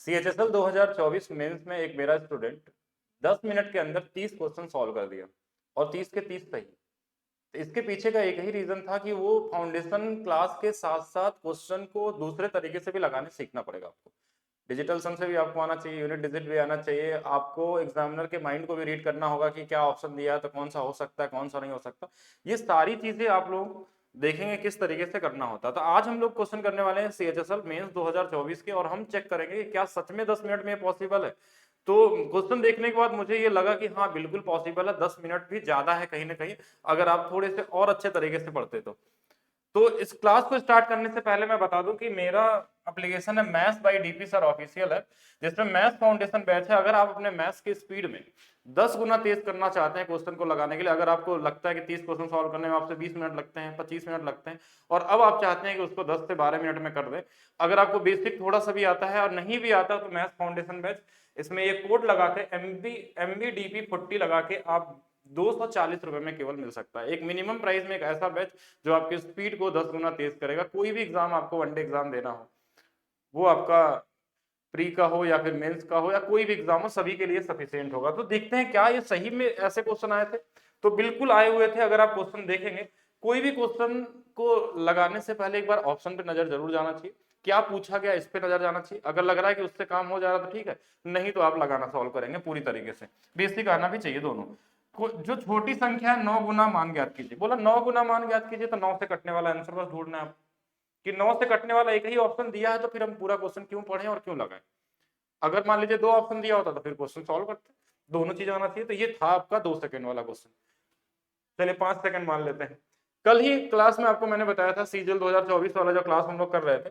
CHSL 2024 mains में एक मेरा स्टूडेंट 10 मिनट के अंदर 30 क्वेश्चन सॉल्व कर दिया और 30 के 30 सही। तो इसके पीछे का एक ही रीजन था कि वो फाउंडेशन क्लास के साथ साथ क्वेश्चन को दूसरे तरीके से भी लगाने सीखना पड़ेगा आपको। डिजिटल सम से भी आपको आना चाहिए, यूनिट डिजिट भी आना चाहिए, आपको एग्जामिनर के माइंड को भी रीड करना होगा कि क्या ऑप्शन दिया है तो कौन सा हो सकता है कौन सा नहीं हो सकता। ये सारी चीजें आप लोग देखेंगे किस तरीके से करना होता है। तो आज हम लोग क्वेश्चन करने वाले हैं CHSL मेंस 2024 के, और हम चेक करेंगे कि क्या सच में 10 मिनट में पॉसिबल है। तो क्वेश्चन देखने के बाद मुझे ये लगा कि हाँ बिल्कुल पॉसिबल है, 10 मिनट भी ज्यादा है कहीं ना कहीं, अगर आप थोड़े से और अच्छे तरीके से पढ़ते तो इस क्लास को स्टार्ट करने से पहले मैं बता दूं कि मेरा एप्लीकेशन है maths by DP sir official है, जिसमें मैथ्स फाउंडेशन बैच है। अगर आप अपने मैथ्स की स्पीड में 10 गुना तेज करना चाहते हैं क्वेश्चन को लगाने के लिए, अगर आपको लगता है कि 30 क्वेश्चन सॉल्व करने में आपसे 20 मिनट लगते हैं 25 मिनट लगते हैं, और अब आप चाहते हैं कि उसको 10 से 12 मिनट में कर दें, अगर आपको बेसिक थोड़ा सा भी आता है और नहीं भी आता तो मैथ्स फाउंडेशन बैच, इसमें ये कोड लगा के MBDP40 लगा के आप 240 रुपए में केवल मिल सकता है। एक मिनिमम प्राइस में एक ऐसा बैच जो आपकी स्पीड को 10 गुना तेज करेगा। कोई भी एग्जाम आपको वनडे एग्जाम देना हो, वो आपका प्री का हो या फिर मेंस का हो या कोई भी एग्जाम हो, सभी के लिए सफिशिएंट होगा। तो देखते हैं क्या ये सही में ऐसे क्वेश्चन आए थे। तो बिल्कुल आए हुए थे। अगर आप क्वेश्चन देखेंगे, कोई भी क्वेश्चन को लगाने से पहले एक बार ऑप्शन पे नजर जरूर जाना चाहिए, क्या पूछा गया इस पे नजर जाना चाहिए। अगर लग रहा है कि उससे काम हो जा रहा तो ठीक है, नहीं तो आप लगाना सॉल्व करेंगे पूरी तरीके से। बेसिक आना भी चाहिए दोनों। जो छोटी संख्या है 9 गुना मान ज्ञात कीजिए, बोला 9 गुना मान ज्ञात कीजिए, तो 9 से कटने वाला आंसर बस ढूंढना है आपको कि 9 से कटने वाला एक ही ऑप्शन दिया है, तो फिर हम पूरा क्वेश्चन क्यों पढ़ें और क्यों लगाएं। अगर मान लीजिए 2 ऑप्शन दिया होता तो फिर क्वेश्चन सॉल्व करते। दोनों चीज आना चाहिए। तो ये था आपका 2 सेकंड वाला क्वेश्चन। चलिए 5 सेकंड मान लेते हैं। कल ही क्लास में आपको मैंने बताया था, सीजल 2024 वाला जो क्लास हम लोग कर रहे थे,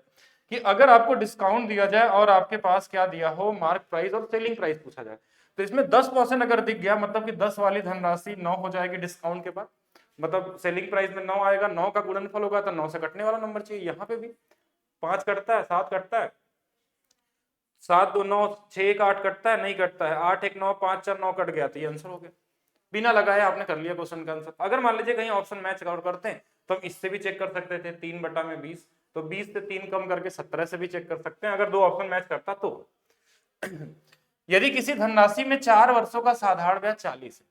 कि अगर आपको डिस्काउंट दिया जाए और आपके पास क्या दिया हो, मार्क प्राइस और सेलिंग प्राइस पूछा जाए, तो इसमें 10% अगर दिख गया, मतलब कि 10 वाली धनराशि 9 हो जाएगी डिस्काउंट के बाद, मतलब सेलिंग प्राइस में 9 आएगा, 9 का गुणनफल होगा तो 9 से कटने वाला नंबर चाहिए। यहाँ पे भी 5 कटता है, 7 कटता है, 7 2 9, 6 1 8 कटता है, नहीं कटता है, 8 1 9, 5 4 9 कट गया, तो ये आंसर हो गया। बिना लगाए आपने कर लिया क्वेश्चन का आंसर। अगर मान लीजिए कहीं ऑप्शन मैच आउट करते हैं तो हम इससे भी चेक कर सकते थे, 3/20, तो 20 से 3 कम करके 17 से भी चेक कर सकते हैं, अगर 2 ऑप्शन मैच करता तो। यदि किसी धनराशि में 4 वर्षों का साधारण ब्याज 40 है,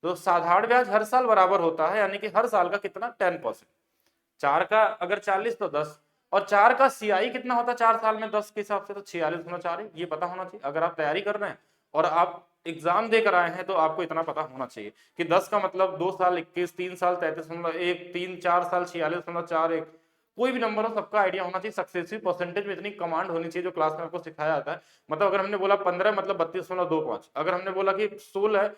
तो साधारण ब्याज हर साल बराबर होता है, यानी कि हर साल का कितना 10%। 4 का अगर 40 तो 10, और 4 का CI कितना होता है 4 साल में 10 के हिसाब से, तो 46/4 है। ये पता होना चाहिए। अगर आप तैयारी कर रहे हैं और आप एग्जाम देकर आए हैं तो आपको इतना पता होना चाहिए कि 10 का मतलब 2 साल 21, 3 साल 33.1, 3 4 साल 46.41, कोई भी नंबर हो सबका आइडिया होना चाहिए। सक्सेसिव परसेंटेज में इतनी कमांड होनी चाहिए जो क्लास में आपको सिखाया जाता है। मतलब अगर हमने बोला 15 मतलब 32.25, अगर हमने बोला कि 16 है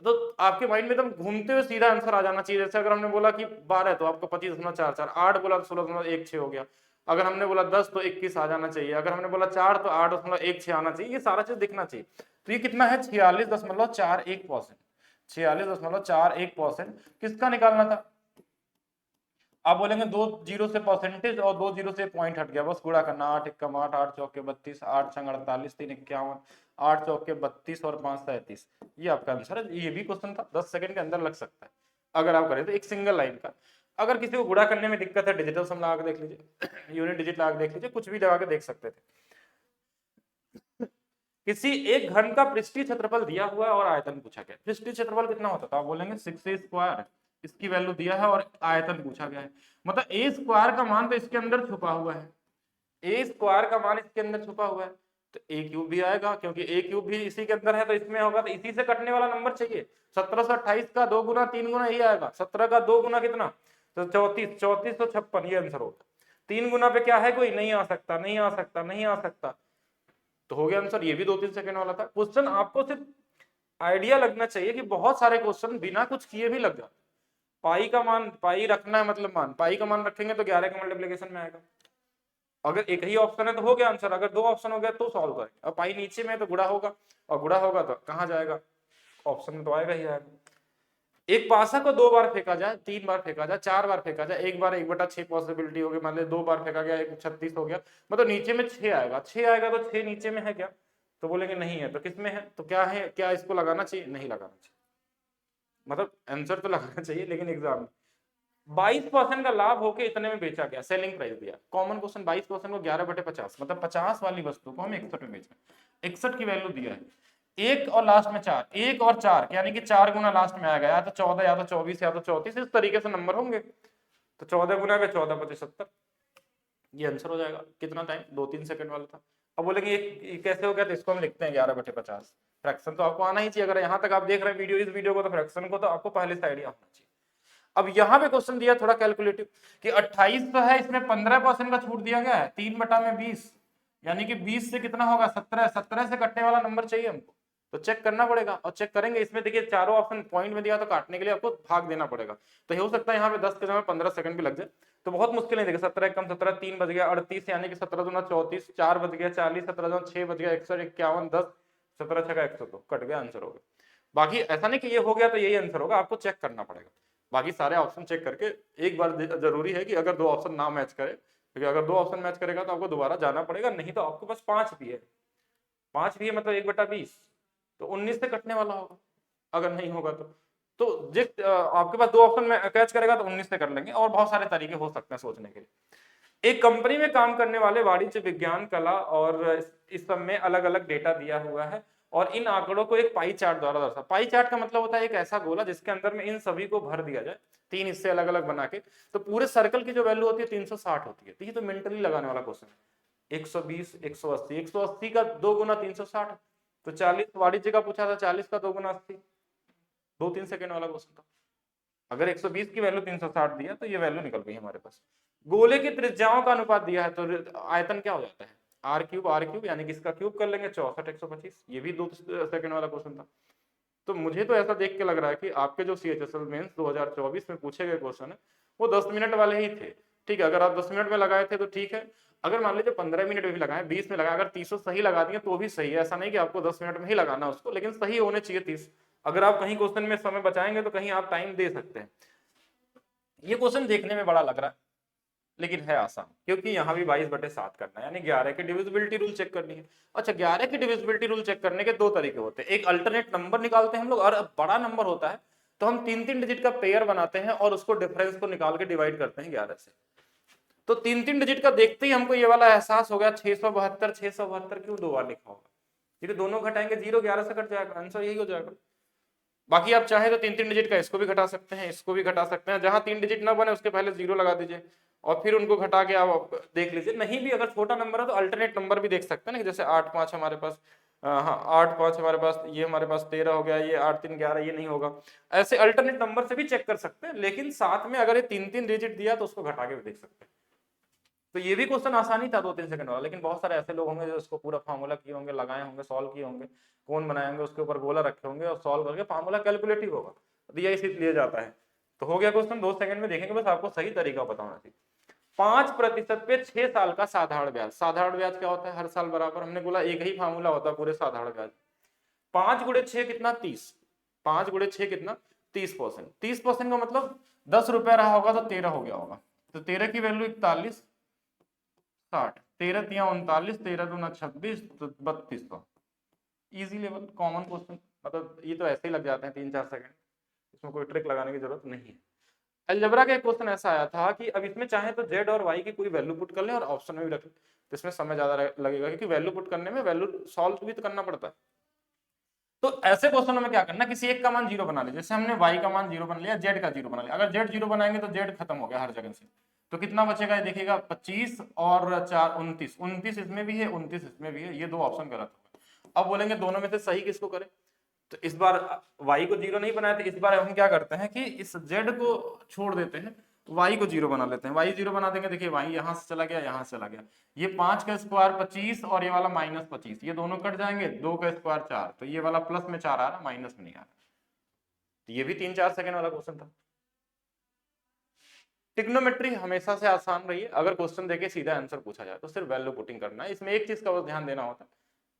तो आपके माइंड में एकदम घूमते हुए सीधा आंसर आ जाना चाहिए। जैसे अगर हमने बोला कि 12 है तो आपको 25.44, 8 बोला तो 16.16 हो गया, अगर हमने बोला 10 तो 21 आ जाना चाहिए, अगर हमने बोला 4 तो 8.16 आना चाहिए। ये सारा चीज दिखना चाहिए। तो ये कितना है 46.41%। 46.41% किसका निकालना था। आप बोलेंगे 2 जीरो से परसेंटेज और 2 जीरो से पॉइंट हट गया, बस गुणा करना। 8 एकम 8, 8 चौके 32, 8 छंग 48, 3 51, 8 चौके 32 और 5 37। ये आपका आंसर है। ये भी क्वेश्चन था, 10 सेकंड के अंदर लग सकता है अगर आप करें तो, एक सिंगल लाइन का। अगर किसी को गुणा करने में दिक्कत है, डिजिटल सम लगा के देख लीजिए, यूनिट डिजिट लगा के देख लीजिए, कुछ भी लगा के देख सकते थे। किसी एक घन का पृष्ठीय क्षेत्रफल दिया हुआ है और आयतन पूछा गया। पृष्ठीय क्षेत्रफल कितना होता था, आप बोलेंगे 6a²। इसकी वैल्यू दिया है और आयतन पूछा गया है, मतलब a² का मान तो इसके अंदर छुपा हुआ है। a² का मान इसके अंदर छुपा हुआ है, तो a³ भी आएगा, क्योंकि a³ भी इसी के अंदर है तो इसमें होगा, तो इसी से कटने वाला नंबर चाहिए। 1728 का 2 गुना 3 गुना यही आएगा। 17 का 2 गुना कितना, तो 34, 34 तो 56, ये आंसर होगा। 3 गुना पे क्या है, कोई नहीं आ सकता, नहीं आ सकता, नहीं आ सकता, तो हो गया आंसर। ये भी 2-3 सेकंड वाला था क्वेश्चन। आपको सिर्फ आइडिया लगना चाहिए कि बहुत सारे क्वेश्चन बिना कुछ किए भी लग जाते। पाई का मान, पाई रखना है मतलब मान, पाई का मान रखेंगे तो 11 का मल्टीप्लिकेशन में आएगा। अगर एक ही ऑप्शन है तो हो गया आंसर, अगर 2 ऑप्शन हो गया तो सॉल्व करेंगे। और पाई नीचे में है तो गुणा होगा, और गुणा होगा तो कहाँ जाएगा, ऑप्शन में तो आएगा ही आएगा। एक पासा को 2 बार फेंका जाए, 3 बार फेंका जाए, 4 बार फेंका जाए, एक बार 1/6 पॉसिबिलिटी होगी, मान लीजिए 2 बार फेंका गया, 36 हो गया, मतलब नीचे में 6 आएगा। 6 आएगा तो 6 नीचे में है क्या, तो बोलेंगे नहीं है, तो किस में है, तो क्या है, क्या इसको लगाना चाहिए, नहीं लगाना चाहिए। मतलब आंसर तो लगाना चाहिए लेकिन एग्जाम में 22% का लाभ होके इतने में बेचा गया, सेलिंग प्राइस दिया। कॉमन क्वेश्चन, 22% को 11/50 मतलब 50 वाली वस्तु को हम 61 में बेच रहे हैं। 61 की वैल्यू दिया है, एक और लास्ट में 4, एक और 4 यानी कि 4 गुना लास्ट में आ गया, या तो 14 या तो 24 या तो 34, इस तरीके से नंबर होंगे। तो 14 गुना में 14 × 70, ये आंसर हो जाएगा। कितना टाइम, 2-3 सेकंड वाला था। अब बोलेंगे ये कैसे हो गया, तो इसको हम लिखते हैं 11/50। फ्रैक्शन तो आपको आना ही चाहिए, अगर यहाँ तक आप देख रहे हैं वीडियो, इस वीडियो को, तो फ्रैक्शन को तो आपको पहले से आइडिया होना चाहिए। अब यहाँ पे क्वेश्चन दिया थोड़ा कैलकुलेटिव कि 28 तो है, इसमें 15% का छूट दिया गया है, 3/20 यानी कि 20 से कितना होगा 17, 17 से कटने वाला नंबर चाहिए हमको, तो चेक करना पड़ेगा। और चेक करेंगे, इसमें देखिए चारों ऑप्शन पॉइंट में दिया, तो काटने के लिए आपको भाग देना पड़ेगा। तो ये हो सकता है यहाँ पे 10 के समय 15 सेकंड भी लग जाए, तो बहुत मुश्किल नहीं। देखिए 17 कम 17, 3 बज गया 38 यानी कि 17 दूना 34, 4 बज गया 40, 17 दूना 6 बज गया 61, 51, 10, 17 6 102, कट गया, आंसर हो गया। बाकी ऐसा नहीं कि ये हो गया तो यही आंसर होगा, आपको चेक करना पड़ेगा। बाकी सारे ऑप्शन चेक करके एक बार जरूरी है कि अगर 2 ऑप्शन ना मैच करे, क्योंकि अगर 2 ऑप्शन मैच करेगा तो आपको दोबारा जाना पड़ेगा, नहीं तो आपके पास 5 भी है, 5 भी है मतलब 1/20, तो 19 से कटने वाला होगा अगर नहीं होगा तो जिस आपके पास 2 ऑप्शन में कैच करेगा तो 19 से कर लेंगे। और बहुत सारे तरीके हो सकते हैं सोचने के लिए। एक कंपनी में काम करने वाले वाणिज्य विज्ञान, कला और इस सब में अलग अलग डेटा दिया हुआ है, और इन आंकड़ों को एक पाई चार्ट द्वारा दर्शा। पाई चार्ट का मतलब होता है एक ऐसा गोला जिसके अंदर में इन सभी को भर दिया जाए, 3 हिस्से अलग अलग बना के, तो पूरे सर्कल की जो वैल्यू होती है 360 होती है। तो ये तो मेंटली लगाने वाला क्वेश्चन है। 120, 180, 180 का 2 गुना 360, तो 40 वाणिज्य का पूछा था, 40 का 2 गुना 80, 2-3 सेकंड वाला क्वेश्चन था। अगर 120 की वैल्यू 360 दिया तो ये वैल्यू निकल गई हमारे पास। गोले की त्रिज्याओं का अनुपात दिया है, तो आयतन क्या हो जाता है, r³ यानी कि इसका क्यूब कर लेंगे 64, 125, ये भी 2 सेकंड वाला क्वेश्चन था। तो मुझे तो ऐसा देख के लग रहा है कि आपके जो CHSL मेंस 2024 में पूछे गए क्वेश्चन है वो 10 मिनट वाले ही थे। ठीक है, अगर आप 10 मिनट में लगाए थे तो ठीक है, अगर मान लीजिए 15 मिनट में भी लगाए, 20 में लगाए, अगर 30 सही लगा दिए तो भी सही है। ऐसा नहीं कि आपको 10 मिनट में ही लगाना उसको, लेकिन सही होने चाहिए 30। अगर आप कहीं क्वेश्चन में समय बचाएंगे तो कहीं आप टाइम दे सकते हैं। ये क्वेश्चन देखने में बड़ा लग रहा है लेकिन है आसान, क्योंकि यहाँ भी 22/7 करना है, यानी 11 की डिविजिबिलिटी रूल चेक करनी है। अच्छा, 11 की डिविजिबिलिटी रूल चेक करने के 2 तरीके होते हैं। एक अल्टरनेट नंबर निकालते हैं हम लोग, और बड़ा नंबर होता है तो हम 3-3 डिजिट का पेयर बनाते हैं और उसको डिफरेंस को निकाल के डिवाइड करते हैं 11 से। तो 3-3 डिजिट का देखते ही हमको ये वाला एहसास हो गया, 672, 672 क्यों 2 बार लिखा होगा, क्योंकि दोनों घटाएंगे 0, 11 से कट जाएगा, आंसर यही हो जाएगा। बाकी आप चाहे तो 3-3 डिजिट का इसको भी घटा सकते हैं, इसको भी घटा सकते हैं, जहां 3 डिजिट ना बने उसके पहले 0 लगा दीजिए और फिर उनको घटा के आप देख लीजिए। नहीं भी अगर छोटा नंबर है तो अल्टरनेट नंबर भी देख सकते हैं ना, जैसे 8-5 हमारे पास, हाँ 8-5 हमारे पास, ये हमारे पास 13 हो गया, ये 8-3 11, ये नहीं होगा। ऐसे अल्टरनेट नंबर से भी चेक कर सकते हैं, लेकिन साथ में अगर ये 3-3 डिजिट दिया तो उसको घटा के भी देख सकते हैं। तो ये भी क्वेश्चन आसानी था 2-3 सेकंड वाला, लेकिन बहुत सारे ऐसे लोग होंगे जो इसको पूरा फार्मूला किए होंगे, लगाए होंगे, सॉल्व किए होंगे, कौन बनाए होंगे, उसके ऊपर गोला रखे होंगे और सॉल्व करके फार्मूला कैलकुलेटिव होगा, दिया इसी लिए जाता है। तो हो गया क्वेश्चन, 2 सेकंड में देखेंगे, बस आपको सही तरीका पता होना चाहिए। 5% पे 6 साल का साधारण ब्याज। साधारण ब्याज क्या होता है, हर साल बराबर, हमने बोला एक ही फार्मूला होता है पूरे साधारण ब्याज। 5 गुणे 6 कितना, 30, 5 गुणे 6 कितना, 30%। 30% का मतलब 10 रुपया रहा होगा तो 13 हो गया होगा, तो 13 की वैल्यू 41, 60, 13 तिया 39, 13 दूना 26, तो 3200। इजी लेवल कॉमन क्वेश्चन, मतलब ये तो ऐसे ही लग जाते हैं 3-4 सेकंड, इसमें कोई ट्रिक लगाने की जरूरत नहीं है। अलजेब्रा का एक क्वेश्चन ऐसा आया था कि अब इसमें चाहे तो जेड और वाई की कोई वैल्यू पुट कर लें और ऑप्शन में भी रख लें, तो इसमें समय ज्यादा लगेगा, क्योंकि वैल्यू पुट करने में वैल्यू सॉल्व भी तो करना पड़ता है। तो ऐसे क्वेश्चनों में क्या करना, किसी एक का मान 0 बना लीजिए, जैसे हमने y का मान 0 बना लिया, z का 0 बना लिया। अगर z 0 बनाएंगे तो z खत्म हो गया हर जगह से, तो कितना बचेगा ये देखिएगा, 25 और 4 29, 29 इसमें भी है, 29 इसमें भी है, ये 2 ऑप्शन गलत हो गए। अब बोलेंगे दोनों में से सही किसको करें, तो इस बार y को 0 नहीं बनाए थे, इस बार हम क्या करते हैं कि इस z को छोड़ देते हैं, y को 0 बना लेते हैं। y 0 बना देंगे, देखिए y यहां से चला गया, यहां से चला गया, ये 5 का स्क्वायर 25 और ये वाला -25, ये दोनों कट जाएंगे, 2 का स्क्वायर 4, तो ये वाला प्लस में 4 आ रहा, माइनस में नहीं आ रहा। तो ये भी 3-4 सेकंड वाला क्वेश्चन था। ट्रिग्नोमेट्री हमेशा से आसान रही है, अगर क्वेश्चन देके सीधा आंसर पूछा जाए तो सिर्फ वैल्यू पुटिंग करना है। इसमें एक चीज का बस ध्यान देना होता है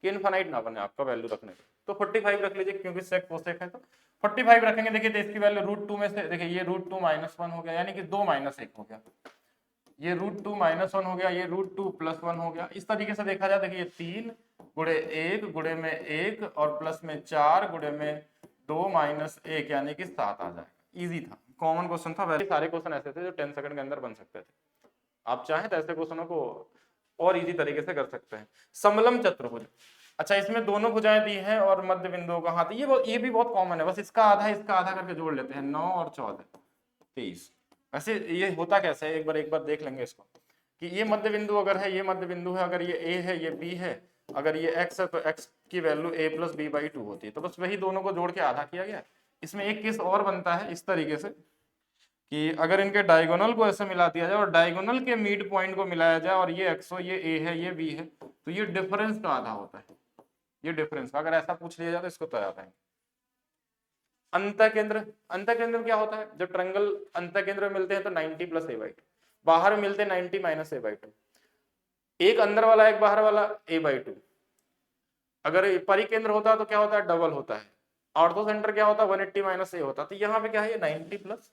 कि इनफाइनाइट ना बने आपका वैल्यू रखने पे, तो 45 रख लीजिए, क्योंकि सेक कोसेक है तो 45 रखेंगे। देखिए तो इसकी वैल्यू √2 में से, देखिए ये √2 -1 हो गया, यानी कि 2 - 1 हो गया, ये √2 -1 हो गया, ये √2 + 1 हो गया। इस तरीके से देखा जाए, देखिए 3 गुणे 1 गुणे में 1 और प्लस में 4 गुणे में 2 - 1 यानी कि 7 आ जाएगा। इजी था। कॉमन क्वेश्चन था, वैसे सारे क्वेश्चन ऐसे थे जो 10 सेकंड के अंदर बन सकते थे। आप चाहें तो ऐसे क्वेश्चनों को और इजी तरीके से कर सकते हैं। समलम चतुर्भुज, अच्छा इसमें दोनों भुजाएं दी हैं और मध्य बिंदुओं का हाथ, ये भी बहुत कॉमन है, बस इसका आधा करके जोड़ लेते हैं, 9 और 14 23। वैसे ये होता कैसे है, एक बार देख लेंगे इसको कि ये मध्य बिंदु अगर है, ये मध्य बिंदु है, अगर ये ए है, ये बी है, अगर ये x है तो x की value a plus b by 2 होती है, तो बस वही दोनों को जोड़ के आधा किया गया। इसमें एक केस और बनता है इस तरीके से कि अगर इनके डायगोनल को ऐसे मिला दिया जाए और डायगोनल के मिड पॉइंट को मिलाया जाए और ये x हो, ये a है, ये b है, तो ये डिफरेंस का आधा होता है। ये डिफरेंस का अगर ऐसा पूछ लिया जाए तो इसको तैयार पाएंगे। अंतःकेंद्र, अंतःकेंद्र क्या होता है, जब ट्रायंगल अंतःकेंद्र में मिलते हैं तो 90 प्लस a बाई 2, बाहर मिलते हैं 90 माइनस a बाई 2, एक अंदर वाला एक बाहर वाला a बाई 2। अगर परिकेंद्र होता है तो क्या होता है, डबल होता है। ऑर्थो सेंटर क्या होता है, 180 माइनस a होता है। तो यहाँ पे क्या है, 90 प्लस,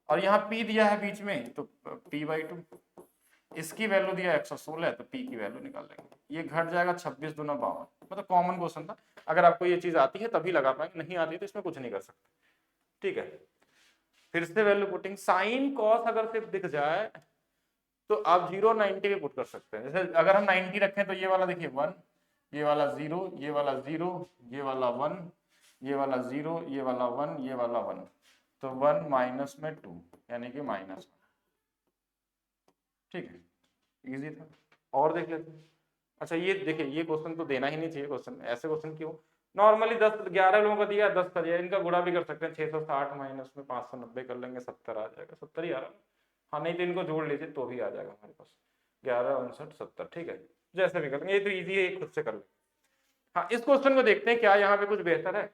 और यहाँ p दिया है बीच में तो p बाई 2, इसकी वैल्यू दिया 116 है तो p की वैल्यू निकाल लेंगे, ये घट जाएगा 26 दूना 52। मतलब कॉमन क्वेश्चन था, अगर आपको ये चीज आती है तभी लगा पाएंगे, नहीं आती तो इसमें कुछ नहीं कर सकते। ठीक है, फिर से वैल्यू पुटिंग, साइन कॉस अगर सिर्फ दिख जाए तो आप 0 90 पे पुट कर सकते हैं। जैसे अगर हम 90 रखें तो ये वाला देखिए 1, ये वाला 0, ये वाला 0, ये वाला 1, ये वाला 0, ये वाला 1, ये वाला 1, तो 1 माइनस में 2 यानी कि -1। ठीक है, इजी था। और देख लेते हैं। अच्छा ये देखिए, ये क्वेश्चन तो देना ही नहीं चाहिए, क्वेश्चन ऐसे क्वेश्चन क्यों, नॉर्मली 10 11 लोगों का दिया, 10 का दिया, इनका गुणा भी कर सकते हैं, 660 माइनस में 590 कर लेंगे, 70 आ जाएगा, 70 ही आ रहा है। हाँ नहीं तो इनको जोड़ लीजिए तो भी आ जाएगा हमारे पास, 11 59 70। ठीक है, जैसे भी कर लेंगे, ये तो ईजी है, खुद से कर लेंगे। हाँ इस क्वेश्चन को देखते हैं क्या यहाँ पे कुछ बेहतर है।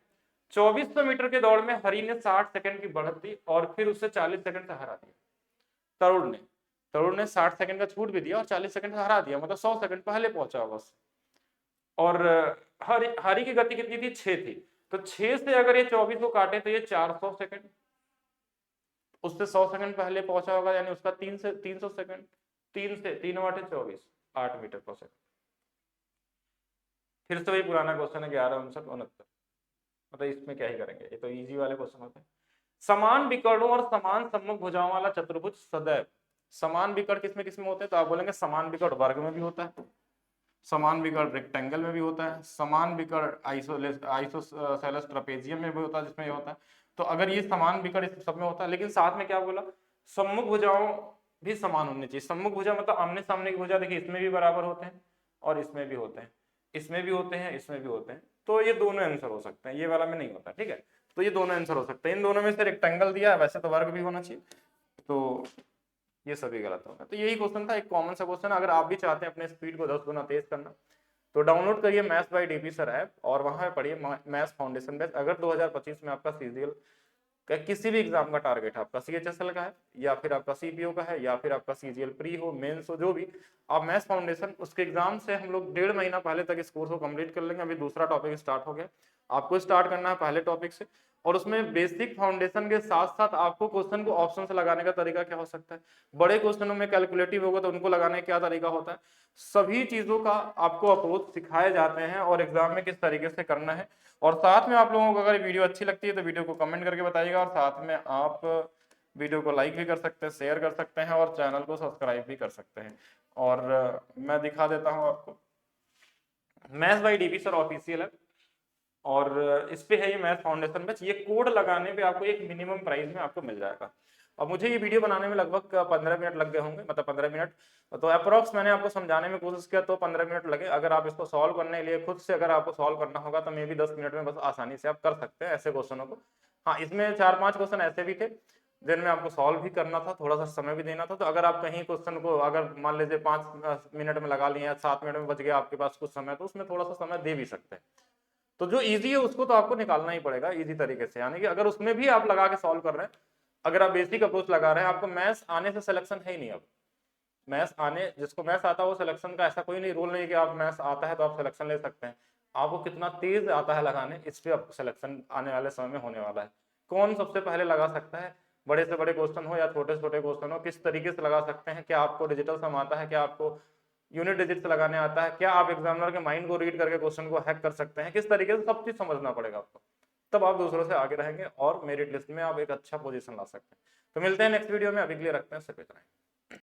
2400 मीटर के दौड़ में हरि ने 60 सेकंड की बढ़त दी और फिर उससे 40 सेकंड से हरा दिया। तरुण ने 60 सेकंड का छूट भी दिया और 40 सेकंड से हरा दिया, मतलब 100 सेकंड पहले पहुंचा बस। और हरि की गति कितनी थी, 6 थी, तो 6 से अगर ये 24 को काटे तो ये 400 सेकंड, उससे 100 सेकंड पहले पहुंचा होगा, यानी उसका 300 सेकंड, 3 से 3 वाटे 24, 8 मीटर पर सेकंड। फिर से वही पुराना क्वेश्चन है, 11 59 69, मतलब इसमें क्या ही करेंगे, ये तो इजी वाले क्वेश्चन होते हैं। समान विकर्णों और समान सम्मुख भुजाओं वाला चतुर्भुज सदैव, समान विकर्ण किसमें किसमें होते हैं, तो आप बोलेंगे समान विकर्ण वर्ग में भी होता है, समान विकर्ण रेक्टेंगल में भी होता है, समान विकर्ण आइसोसेलेस ट्रापेजियम में भी होता है, जिसमें ये होता है। तो अगर ये समान विकर्ण इस सब में होता है, लेकिन साथ में क्या बोला, सम्मुख भुजाओं भी समान होनी चाहिए। सम्मुख भुजा मतलब आमने सामने की भुजा, देखिए इसमें भी बराबर होते हैं और इसमें भी होते हैं, इसमें भी होते हैं, इसमें भी होते हैं, तो ये दोनों आंसर हो सकते हैं, ये वाला में नहीं होता। ठीक है, तो ये दोनों आंसर हो सकते हैं, इन दोनों में से रेक्टेंगल दिया है, वैसे तो वर्ग भी होना चाहिए, तो ये सभी गलत होगा। तो यही क्वेश्चन था, एक कॉमन सा क्वेश्चन। अगर आप भी चाहते हैं अपने स्पीड को 10 गुना तेज करना तो डाउनलोड करिए maths by DP sir app और वहां पे पढ़िए मैथ्स फाउंडेशन बेस। अगर 2025 में आपका सीजीएल का किसी भी एग्जाम का टारगेट है, आपका सीएचएसएल का है या फिर आपका सीपीओ का है या फिर आपका सीजीएल प्री हो, मेंस हो, जो भी, आप मैथ्स फाउंडेशन उसके एग्जाम से हम लोग 1.5 महीना पहले तक इस कोर्स को कंप्लीट कर लेंगे। अभी दूसरा टॉपिक स्टार्ट हो गया, आपको स्टार्ट करना है पहले टॉपिक से, और उसमें बेसिक फाउंडेशन के साथ साथ आपको क्वेश्चन को ऑप्शन से लगाने का तरीका क्या हो सकता है, बड़े क्वेश्चनों में कैलकुलेटिव होगा तो उनको लगाने का क्या तरीका होता है, सभी चीजों का आपको अप्रोच सिखाए जाते हैं और एग्जाम में किस तरीके से करना है। और साथ में आप लोगों को अगर वीडियो अच्छी लगती है तो वीडियो को कमेंट करके बताइएगा, और साथ में आप वीडियो को लाइक भी कर सकते हैं, शेयर कर सकते हैं और चैनल को सब्सक्राइब भी कर सकते हैं। और मैं दिखा देता हूं आपको, maths by DP sir official है और इस पे है ये मैथ्स फाउंडेशन बैच। ये कोड लगाने पे आपको एक मिनिमम प्राइस में आपको मिल जाएगा। और मुझे ये वीडियो बनाने में लगभग 15 मिनट लग गए होंगे, मतलब 15 मिनट, तो अप्रोक्स मैंने आपको समझाने में कोशिश किया तो 15 मिनट लगे। अगर आप इसको सॉल्व करने के लिए खुद से अगर आपको सॉल्व करना होगा तो मे भी 10 मिनट में बस आसानी से आप कर सकते हैं ऐसे क्वेश्चनों को। हाँ, इसमें 4-5 क्वेश्चन ऐसे भी थे जिनमें आपको सॉल्व भी करना था, थोड़ा सा समय भी देना था। तो अगर आप कहीं क्वेश्चन को अगर मान लीजिए 5 मिनट में लगा लिए या 7 मिनट में बच गया आपके पास कुछ समय, तो उसमें थोड़ा सा समय दे भी सकते हैं। तो जो इजी है उसको तो आपको निकालना ही पड़ेगा इजी तरीके से, यानी कि अगर उसमें भी आप लगा के सॉल्व कर रहे हैं, अगर आप बेसिक अप्रोच लगा रहे हैं, आपको मैथ्स आने से सिलेक्शन है ही नहीं। अब मैथ्स आने, जिसको मैथ्स आता है वो सिलेक्शन का ऐसा कोई नहीं रूल नहीं कि आप मैथ्स आता है तो आप सिलेक्शन ले सकते हैं। आपको कितना तेज आता है लगाने, इस पे आपको सिलेक्शन आने वाले समय में होने वाला है। कौन सबसे पहले लगा सकता है, बड़े से बड़े क्वेश्चन हो या छोटे से छोटे क्वेश्चन हो, किस तरीके से लगा सकते हैं, क्या आपको डिजिटल सम आता है, क्या आपको यूनिट डिजिट से लगाने आता है, क्या आप एग्जामिनर के माइंड को रीड करके क्वेश्चन को हैक कर सकते हैं, किस तरीके से, सब चीज समझना पड़ेगा आपको, तब आप दूसरों से आगे रहेंगे और मेरिट लिस्ट में आप एक अच्छा पोजीशन ला सकते हैं। तो मिलते हैं नेक्स्ट वीडियो में, अभी के लिए रखते हैं, सिर्फ इतना ही।